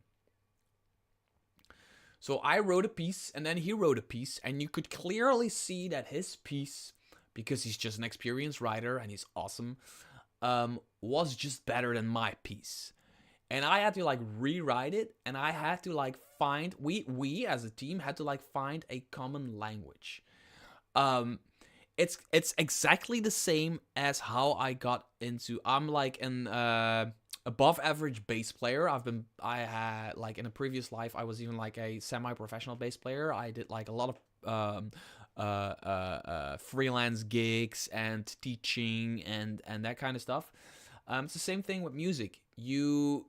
So I wrote a piece and then he wrote a piece, and you could clearly see that his piece, because he's just an experienced writer and he's awesome, was just better than my piece. And I had to like rewrite it, and I had to like find, we as a team had to like find a common language. It's exactly the same as how I got into, I'm like a above average bass player. I had like in a previous life, I was even like a semi-professional bass player. I did like a lot of freelance gigs and teaching and that kind of stuff. It's the same thing with music. You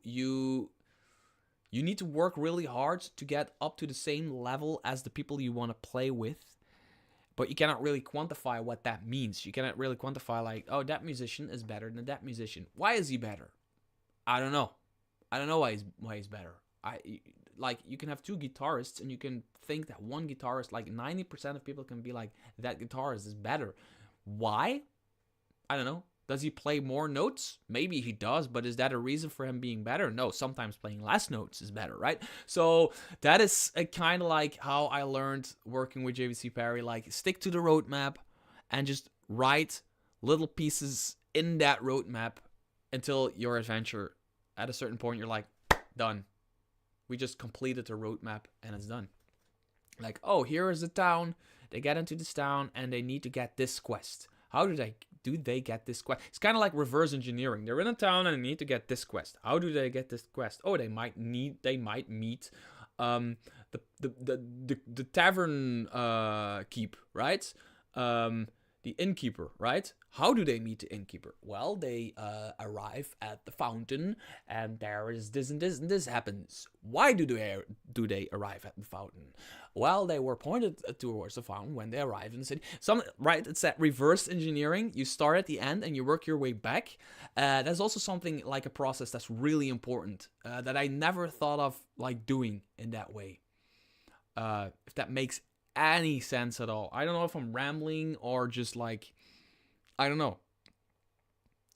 need to work really hard to get up to the same level as the people you want to play with. But you cannot really quantify what that means. You cannot really quantify like, oh, that musician is better than that musician. Why is he better? I don't know. I don't know why he's better. Like, you can have two guitarists and you can think that one guitarist, like 90% of people can be like, that guitarist is better. Why? I don't know. Does he play more notes? Maybe he does, but is that a reason for him being better? No, sometimes playing less notes is better, right? So that is kind of like how I learned working with JVC Perry. Like, stick to the roadmap and just write little pieces in that roadmap until your adventure, at a certain point, you're like, done. We just completed the roadmap and it's done. Like, oh, here is the town. They get into this town and they need to get this quest. How do they get this quest? It's kind of like reverse engineering. They're in a town and they need to get this quest. How do they get this quest? Oh, they might meet the tavern keep, right? The innkeeper, right? How do they meet the innkeeper? Well, they arrive at the fountain, and there is this and this and this happens. Why do they arrive at the fountain? Well, they were pointed towards the fountain when they arrived in the city. Right? It's that reverse engineering. You start at the end and you work your way back. That's also something like a process that's really important that I never thought of like doing in that way. If that makes any sense at all. I don't know if I'm rambling or just like, I don't know.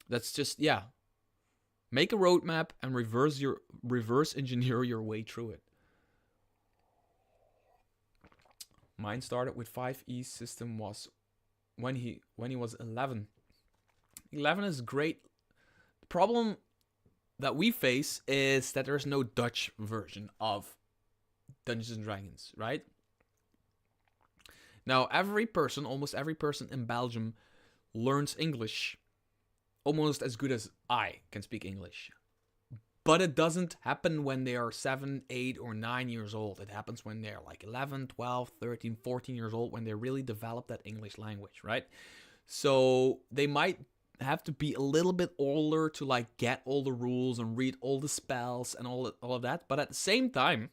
That's just, yeah. Make a roadmap and reverse engineer your way through it. Mine started with 5E system was when he was 11. 11 is great. The problem that we face is that there's no Dutch version of Dungeons and Dragons, right? Now, almost every person in Belgium learns English almost as good as I can speak English. But it doesn't happen when they are 7, 8, or 9 years old. It happens when they're like 11, 12, 13, 14 years old, when they really develop that English language, right? So they might have to be a little bit older to like get all the rules and read all the spells and all of that. But at the same time,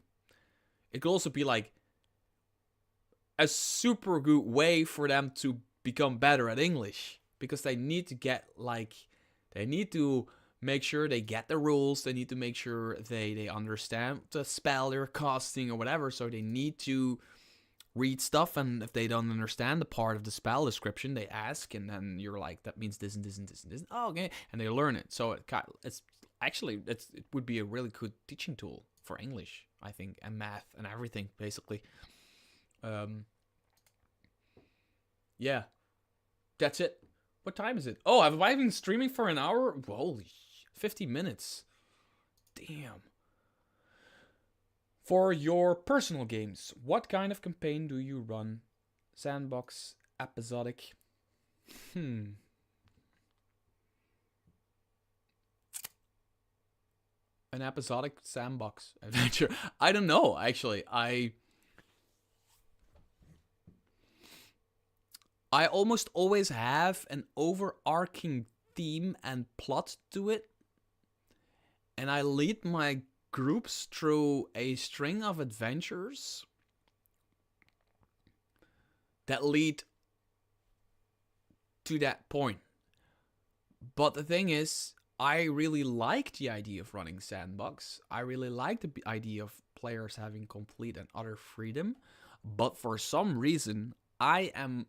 it could also be like a super good way for them to become better at English, because they need to make sure they get the rules. They need to make sure they understand the spell they're casting or whatever. So they need to read stuff, and if they don't understand the part of the spell description, they ask, and then you're like, that means this and this and this and this. Oh, okay, and they learn it. So it would be a really good teaching tool for English, I think, and math and everything, basically. Yeah, that's it. What time is it? Oh, have I been streaming for an hour? Holy 50 minutes. Damn. For your personal games, what kind of campaign do you run? Sandbox, episodic? An episodic sandbox adventure. I don't know, actually. I almost always have an overarching theme and plot to it. And I lead my groups through a string of adventures that lead to that point. But the thing is, I really like the idea of running sandbox. I really like the idea of players having complete and utter freedom. But for some reason, I am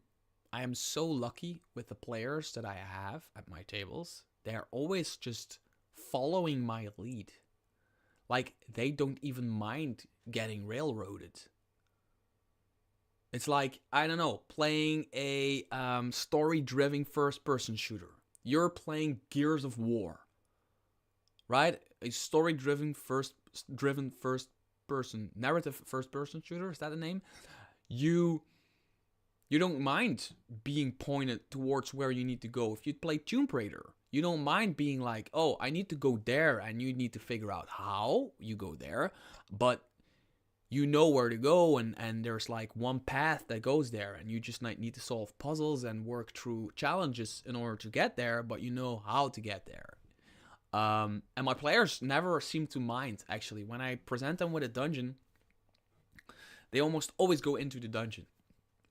so lucky with the players that I have at my tables. They're always just following my lead. Like, they don't even mind getting railroaded. It's like, I don't know, playing a story-driven first-person shooter. You're playing Gears of War, right? A story-driven first-person, narrative first-person shooter, is that the name? You don't mind being pointed towards where you need to go. If you play Tomb Raider, You don't mind being like, oh, I need to go there, and you need to figure out how you go there, but you know where to go, and there's like one path that goes there, and you just need to solve puzzles and work through challenges in order to get there, but you know how to get there. And my players never seem to mind, actually. When I present them with a dungeon, they almost always go into the dungeon.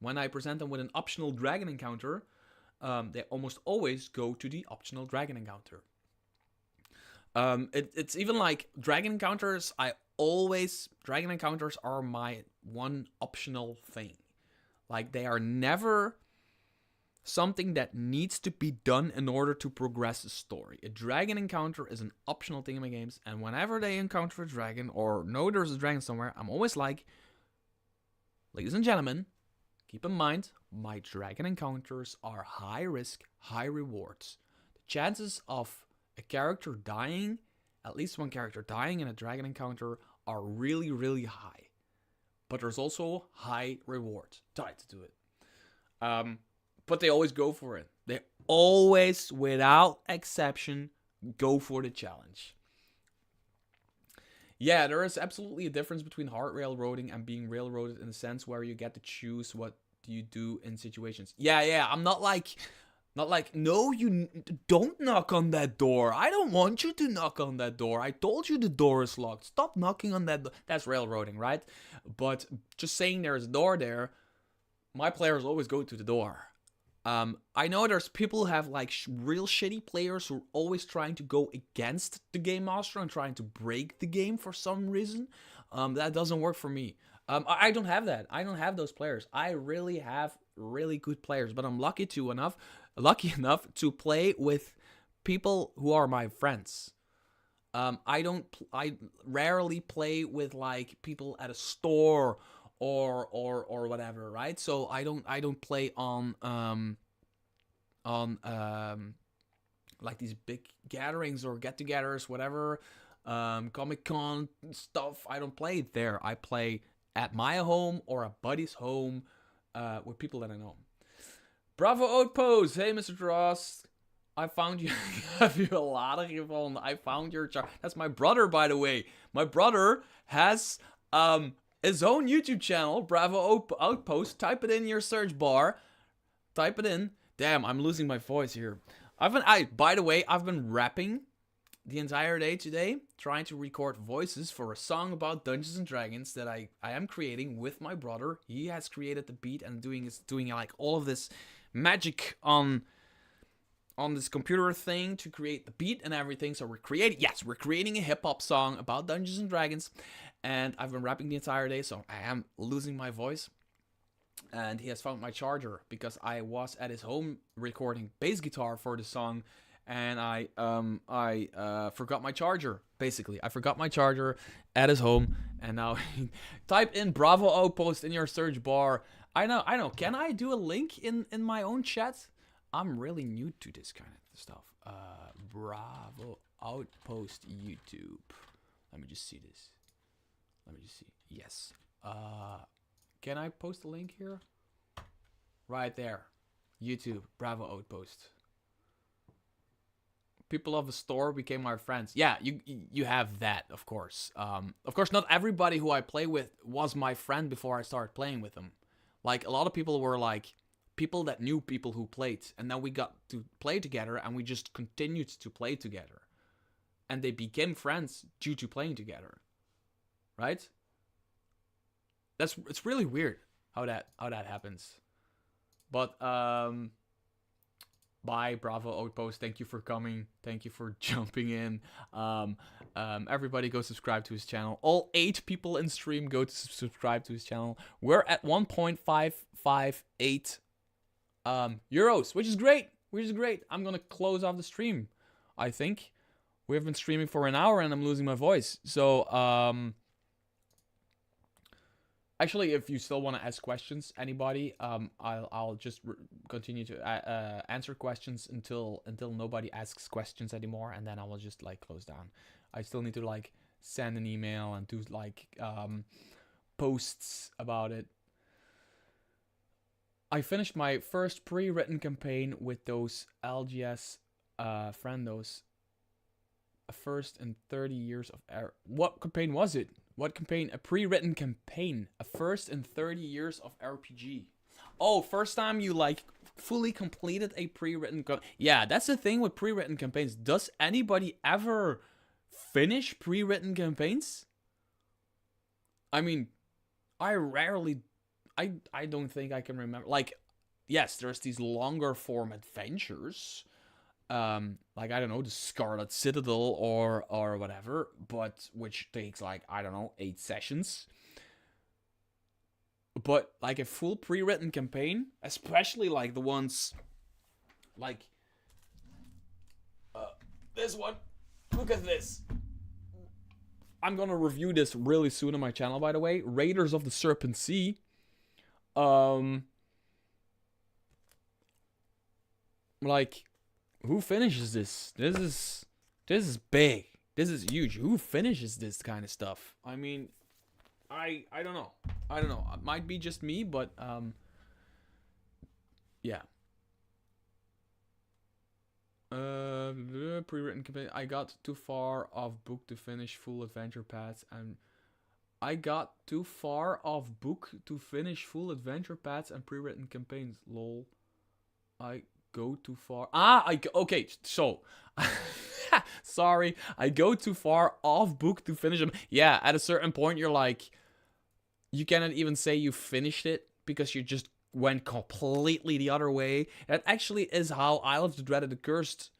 When I present them with an optional dragon encounter, they almost always go to the optional dragon encounter. It's even like dragon encounters, dragon encounters are my one optional thing. Like, they are never something that needs to be done in order to progress the story. A dragon encounter is an optional thing in my games, and whenever they encounter a dragon or know there's a dragon somewhere, I'm always like, ladies and gentlemen, keep in mind, my dragon encounters are high risk, high rewards. The chances of a character dying, at least one character dying in a dragon encounter, are really, really high. But there's also high rewards tied to it. But they always go for it. They always, without exception, go for the challenge. Yeah, there is absolutely a difference between hard railroading and being railroaded, in the sense where you get to choose what you do in situations. Yeah, I'm not like, no, you don't knock on that door. I don't want you to knock on that door. I told you the door is locked. Stop knocking on that door. That's railroading, right? But just saying there's a door there, my players always go to the door. I know there's people who have like real shitty players who are always trying to go against the game master and trying to break the game for some reason. That doesn't work for me. I don't have that. I don't have those players. I really have really good players, but I'm lucky enough to play with people who are my friends. I rarely play with like people at a store or whatever, right? So I don't play on like these big gatherings or get-togethers, whatever, Comic-Con stuff. I don't play there. I play at my home or a buddy's home with people that I know. Bravo Outpost. Hey, Mr. Dross. I found you. Have you a lot of your phone? I found your chart. That's my brother, by the way. My brother has his own YouTube channel, Bravo Outpost. Type it in your search bar. Type it in. Damn, I'm losing my voice here. By the way, I've been rapping the entire day today, trying to record voices for a song about Dungeons and Dragons that I am creating with my brother. He has created the beat and doing like all of this magic on this computer thing to create the beat and everything. So we're creating a hip-hop song about Dungeons and Dragons, and I've been rapping the entire day, so I am losing my voice. And he has found my charger because I was at his home recording bass guitar for the song, and I forgot my charger. Basically, I forgot my charger at his home, and now type in Bravo Outpost in your search bar. I know. Can I do a link in my own chat? I'm really new to this kind of stuff. Bravo Outpost YouTube. Let me just see this. Yes. Can I post a link here? Right there. YouTube, Bravo Outpost. People of the store became my friends. Yeah, you have that, of course. Of course, not everybody who I play with was my friend before I started playing with them. Like, a lot of people were like people that knew people who played, and then we got to play together, and we just continued to play together. And they became friends due to playing together. Right? It's really weird how that happens. But bye, Bravo Outpost. Thank you for coming. Thank you for jumping in. Everybody go subscribe to his channel. All 8 people in stream go to subscribe to his channel. We're at 1.558 euros, which is great. I'm gonna close off the stream. I think we have been streaming for an hour and I'm losing my voice. So actually, if you still want to ask questions, anybody, I'll just continue to answer questions until nobody asks questions anymore, and then I will just like close down. I still need to like send an email and do like posts about it. I finished my first pre-written campaign with those LGS Friendos. A first in 30 years of what campaign was it? What campaign? A pre-written campaign. A first in 30 years of RPG. Oh, first time you like fully completed a pre-written yeah, that's the thing with pre-written campaigns. Does anybody ever finish pre-written campaigns? I mean, I rarely I don't think I can remember. Like, yes, there's these longer form adventures. Like, I don't know, the Scarlet Citadel or whatever, but which takes like, I don't know, 8 sessions. But like a full pre-written campaign, especially like the ones like this one. Look at this. I'm gonna review this really soon on my channel, by the way. Raiders of the Serpent Sea. Like, who finishes this? This is big. This is huge. Who finishes this kind of stuff? I mean, I don't know. I don't know. It might be just me, but yeah. Pre-written campaign. I got too far off book to finish full adventure paths, and I got too far off book to finish full adventure paths and pre-written campaigns. Lol. I go too far. Okay. So, sorry. I go too far off book to finish them. Yeah, at a certain point, you're like, you cannot even say you finished it because you just went completely the other way. That actually is how Isle of the Dreaded Accursed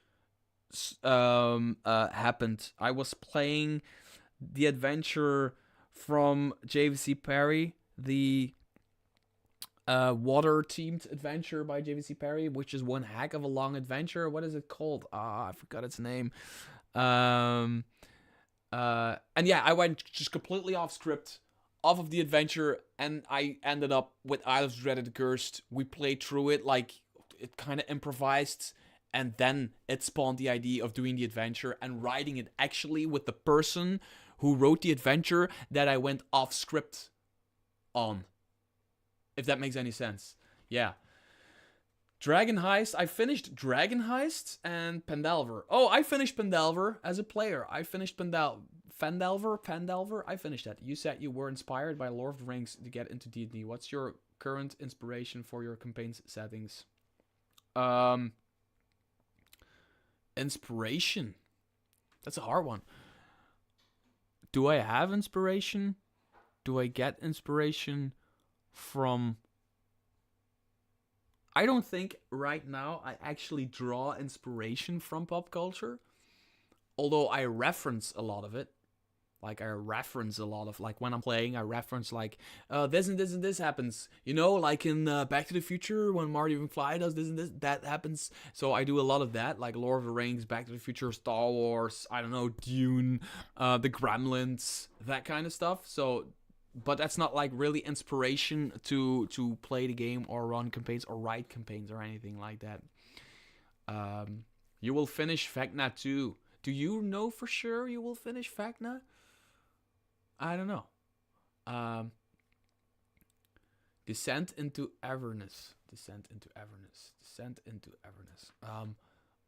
happened. I was playing the adventure from JVC Perry, the water-themed adventure by JVC Perry, which is one heck of a long adventure. What is it called? I forgot its name. And yeah, I went just completely off script, off of the adventure, and I ended up with Isle of Dreaded Accursed. We played through it, like, it kind of improvised, and then it spawned the idea of doing the adventure and writing it actually with the person who wrote the adventure that I went off script on. If that makes any sense. Yeah. Dragon Heist. I finished Dragon Heist and Pendelver. Oh, I finished Pendelver as a player. I finished Pendelver. I finished that. You said you were inspired by Lord of the Rings to get into D&D. What's your current inspiration for your campaign's settings? Inspiration. That's a hard one. Do I have inspiration? Do I get inspiration from... I don't think right now I actually draw inspiration from pop culture. Although I reference a lot of it. Like, I reference a lot of, like, when I'm playing, I reference, like, this and this and this happens. You know, like in Back to the Future, when Marty McFly does this and this, that happens. So I do a lot of that, like Lord of the Rings, Back to the Future, Star Wars, I don't know, Dune, the Gremlins, that kind of stuff. So, but that's not, like, really inspiration to play the game or run campaigns or write campaigns or anything like that. You will finish Vecna too. Do you know for sure you will finish Vecna? I don't know. Descent into Everness.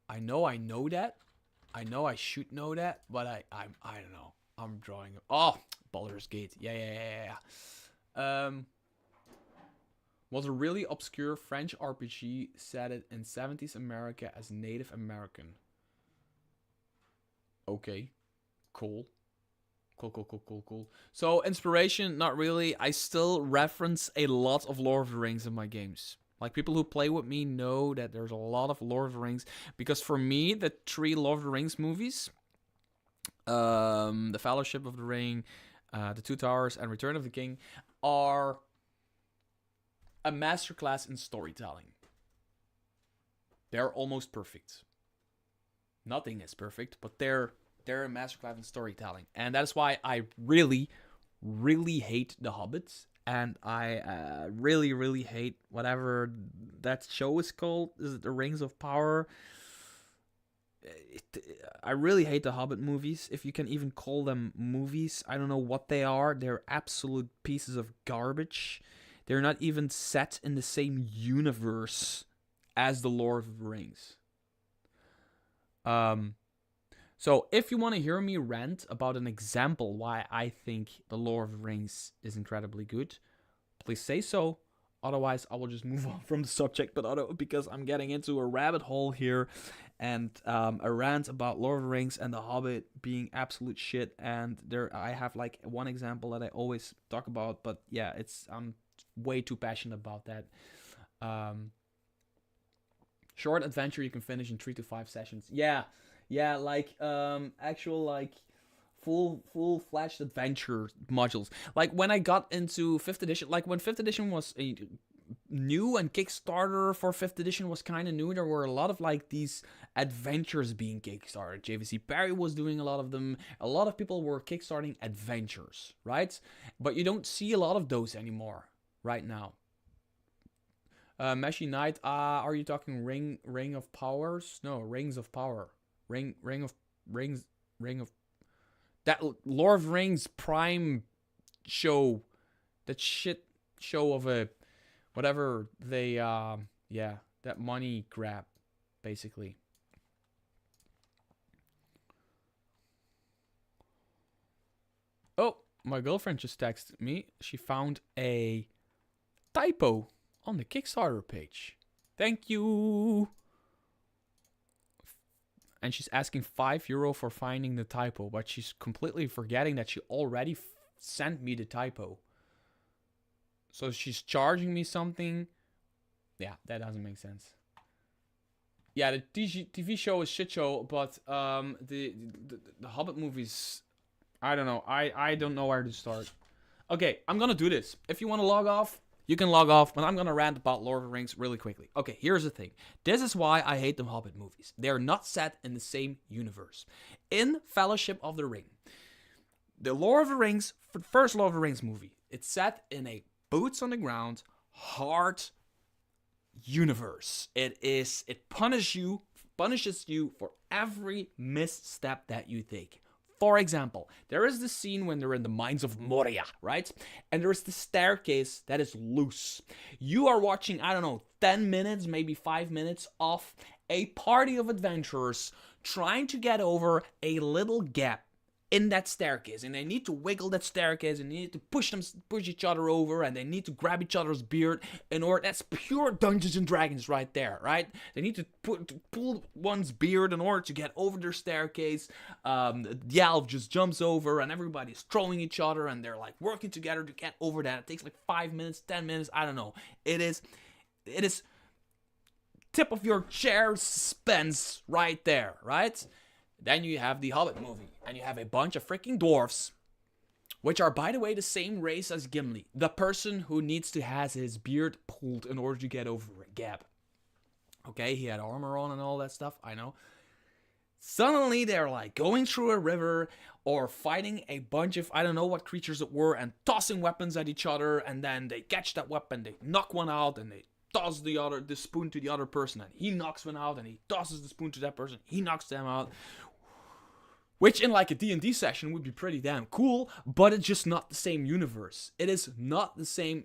I know that. I know I should know that, but I don't know. I'm drawing. Oh, Baldur's Gate. Yeah. Was a really obscure French RPG set it in 70s America as Native American. Okay. Cool. So, inspiration, not really. I still reference a lot of Lord of the Rings in my games. Like, people who play with me know that there's a lot of Lord of the Rings. Because for me, the 3 Lord of the Rings movies, The Fellowship of the Ring, The Two Towers, and Return of the King, are a masterclass in storytelling. They're almost perfect. Nothing is perfect, but they're a masterclass in storytelling. And that's why I really, really hate The Hobbit. And I really, really hate whatever that show is called. Is it The Rings of Power? I really hate the Hobbit movies, if you can even call them movies. I don't know what they are. They're absolute pieces of garbage. They're not even set in the same universe as The Lord of the Rings. Um, so if you want to hear me rant about an example why I think The Lord of the Rings is incredibly good, please say so. Otherwise, I will just move on from the subject, because I'm getting into a rabbit hole here, and a rant about Lord of the Rings and The Hobbit being absolute shit. And I have like one example that I always talk about, but yeah, I'm way too passionate about that. Um, Short adventure you can finish in 3 to 5 sessions. Yeah, like actual like full-fledged adventure modules. Like when I got into 5th edition, like when 5th edition was a new and Kickstarter for 5th edition was kind of new, there were a lot of like these adventures being kickstarted. JVC Perry was doing a lot of them. A lot of people were kickstarting adventures, right? But you don't see a lot of those anymore right now. Meshy Knight, are you talking Ring of Powers? No, Rings of Power. Ring of that Lord of Rings Prime show, that shit show of a whatever they yeah, that money grab basically. Oh, my girlfriend just texted me. She found a typo on the Kickstarter page. Thank you. And she's asking €5 for finding the typo, but she's completely forgetting that she already sent me the typo. So she's charging me something. Yeah, that doesn't make sense. Yeah, the TV show is shit show, but the Hobbit movies, I don't know. I don't know where to start. Okay, I'm gonna do this. If you want to log off, you can log off, but I'm gonna rant about Lord of the Rings really quickly. Okay, here's the thing. This is why I hate the Hobbit movies. They are not set in the same universe. In Fellowship of the Ring, the Lord of the Rings, for the first Lord of the Rings movie, it's set in a boots on the ground, hard universe. It punishes you for every misstep that you take. For example, there is the scene when they're in the mines of Moria, right? And there's the staircase that is loose. You are watching, I don't know, 10 minutes, maybe 5 minutes of a party of adventurers trying to get over a little gap in that staircase, and they need to wiggle that staircase, and they need to push each other over, and they need to grab each other's beard in order. That's pure Dungeons and Dragons right there, right? They need to pull one's beard in order to get over their staircase. The elf just jumps over, and everybody's throwing each other, and they're like working together to get over that. It takes like 5 minutes, 10 minutes, I don't know. It is tip of your chair suspense right there, right? Then you have the Hobbit movie, and you have a bunch of freaking dwarfs, which are, by the way, the same race as Gimli, the person who needs to have his beard pulled in order to get over a gap. Okay, he had armor on and all that stuff, I know. Suddenly, they're like going through a river or fighting a bunch of, I don't know what creatures it were, and tossing weapons at each other, and then they catch that weapon, they knock one out, and they toss the spoon to the other person, and he knocks one out, and he tosses the spoon to that person, he knocks them out. Which in like a D&D session would be pretty damn cool, but it's just not the same universe. It is not the same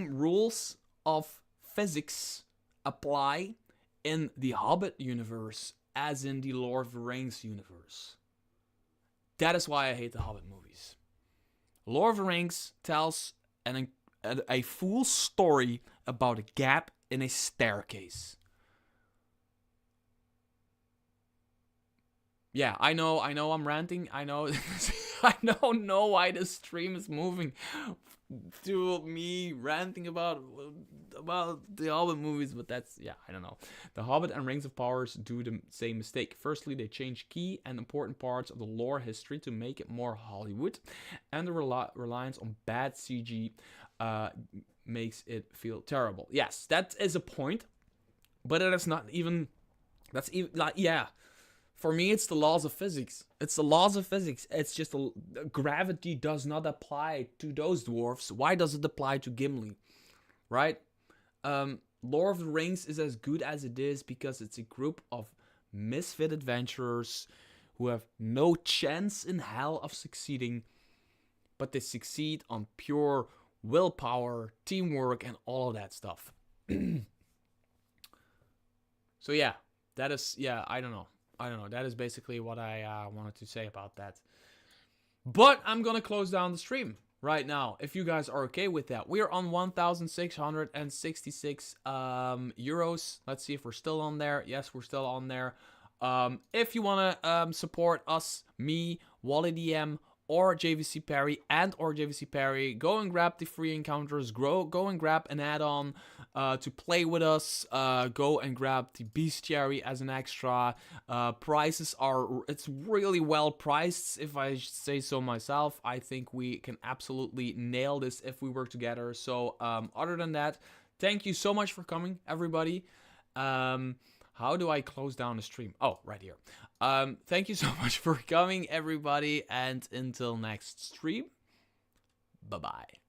rules of physics apply in the Hobbit universe as in the Lord of the Rings universe. That is why I hate the Hobbit movies. Lord of the Rings tells a full story about a gap in a staircase. Yeah, I know I'm ranting. I know I don't know why the stream is moving to me ranting about the Hobbit movies, but that's, yeah, I don't know. The Hobbit and Rings of Power do the same mistake. Firstly, they change key and important parts of the lore history to make it more Hollywood, and the reliance on bad CG makes it feel terrible. Yes, that is a point, but it is not even. That's even like, yeah. For me, it's the laws of physics. It's the laws of physics. It's just gravity does not apply to those dwarfs. Why does it apply to Gimli? Right? Lord of the Rings is as good as it is because it's a group of misfit adventurers who have no chance in hell of succeeding, but they succeed on pure willpower, teamwork, and all of that stuff. So yeah. that is, yeah, I don't know. That is basically what I wanted to say about that. But I'm gonna close down the stream right now, if you guys are okay with that. We're on 1,666 euros. Let's see if we're still on there. Yes, we're still on there. If you want to support us, me, Wally DM, or JVC Parry or JVC Parry, go and grab the free encounters. Go and grab an add-on to play with us. Go and grab the bestiary as an extra. Prices are, it's really well priced, if I say so myself. I think we can absolutely nail this if we work together. So other than that, thank you so much for coming, everybody. How do I close down the stream? Oh, right here. Thank you so much for coming, everybody, and until next stream, bye-bye.